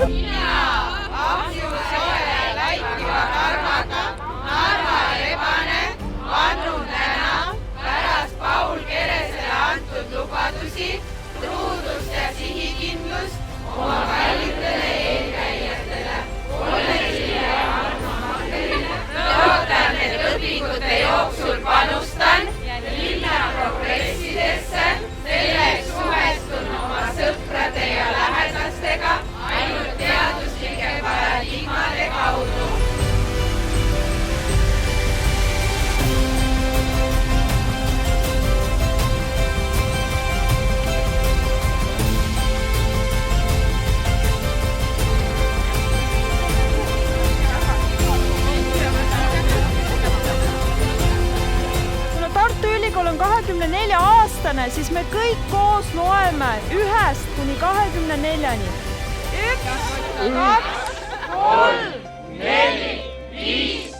mina ahju soe läikiva karvaga Narva rebane vannun täna pärast Paul Keresele antud lubadusi, truudust ja sihikindlust oma kallitele eelkäijatele, kolledžile ja Arno Manderile. Tõotan, et õpingute jooksul panustan linna progressidesse, selleks suhestun oma sõprade ja lähedastega ainult teaduslike paradigmade kaudu. Tartu Ülikool on 24-aastane, siis me kõik koos loeme 1 kuni 24-ni. 1, 2, 3, 4, 5.